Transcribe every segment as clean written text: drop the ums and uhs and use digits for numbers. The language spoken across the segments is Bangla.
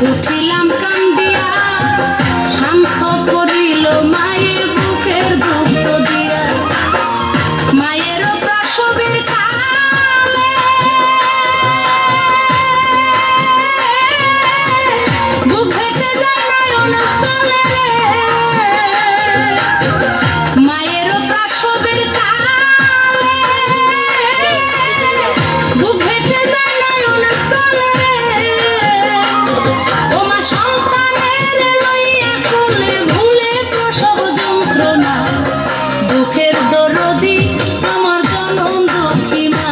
উঠিলাম কান্দিয়া শান্ত করিল মায়ের বুকের দুঃখ দিয়া মায়ের প্রসবের কালে বুক ভেসে যায় নয়ন জলে মায়ের প্রসবের কালে বুক ভেসে যায় নয়ন জলে ও মা সন্তানের লইয়া কোলে ভুলে প্রসব যন্ত্রণা দুঃখের দরদি আমার জনম দুঃখী মা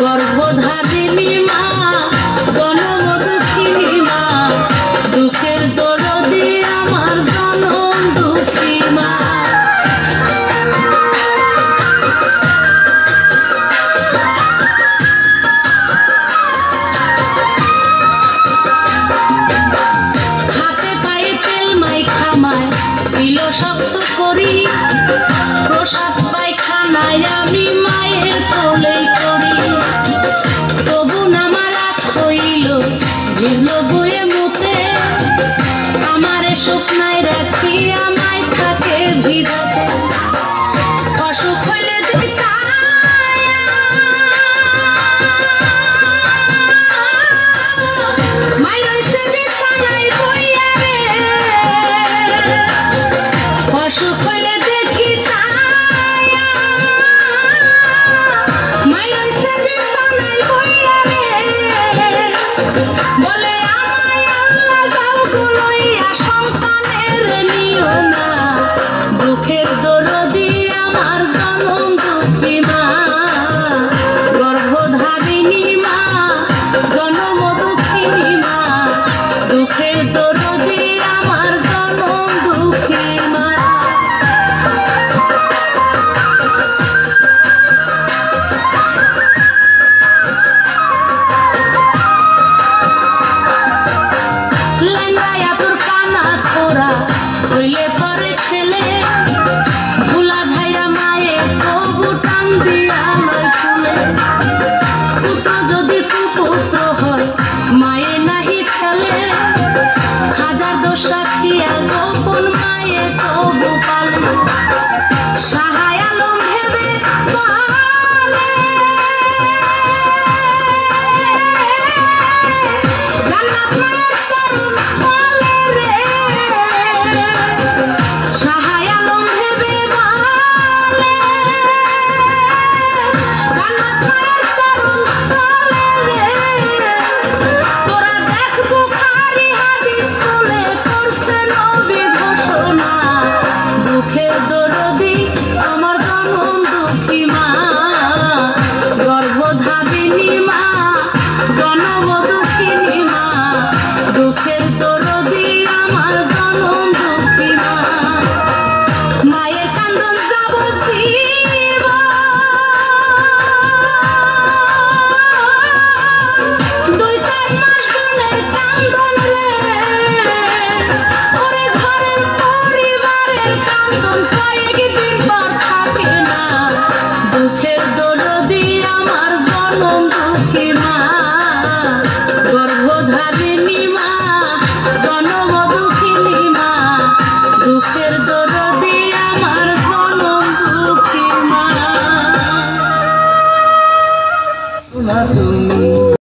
গর্ভধারিণী মা জনম দুঃখিনী মা দুঃখের দরদি আমার জনম দুঃখী মা হাতে পায়ে তেল মাইখা মায় দিল শক্ত করি প্রসাদ পায়খানায় আমি মায়ের কোলেই করি তবু নামা রাত হইল ভিজল বয়ে মুতে আমারে শুকনায় রাখি আমায় থাকে ভিজাতে অসুখ হইলে দিই ছায়া মাই রইছে বিছানায় বইয়া রে অসুখ হইলে দেখি ছায়া মাই রইছে বিছানায় বইয়া রে বলে আমায় আল্লাহ যাও গো লইয়া সন্তানের নিও না দুঃখের দরদি আমার জনম দুঃখী মা গর্ভধারিণী মা জনম দুঃখিনী মা দুঃখের দরদি আমার জনম দুঃখী মা লেঙ্গায়া তোর কানা খোরা হইলে পরে ছেলে ভুলা ভাইয়া মায়ে তবু টান দিয়া লয় ফুলে পুত্র যদি কুপুত্র হয় মায়ে নাহি খেলে হাজার দোষ রাখিয়া গোপন মায়ে তবু পালে সাহায় আলম ভেবে বলে জান্নাত মায়ের চরণ তলে রে সাহায় আলম ভেবে বলে জান্নাত মায়ের চরণ তলে রে তোরা দেখ বুখারী হাদিস তুলে করছে নবী ঘোষণা দুঃখের দরদি আমার জনম দুঃখী মা গর্ভধারিণী মা জনম দুঃখিনী মা দুঃখের দরদি আমার জনম দুঃখী মা মায়ের কান্দন যাবতীয় দুই চার মাস গুণের কান্দন রে ওরে ঘরের পরিবারের কান্দন কয়েকদিন পর থাকে না দুঃখের দরদি আমার জনম দুঃখী মা গর্ভধারিণী মা জনম দুঃখিনী মা দুঃখের দরদি আমার জনম দুঃখী মা।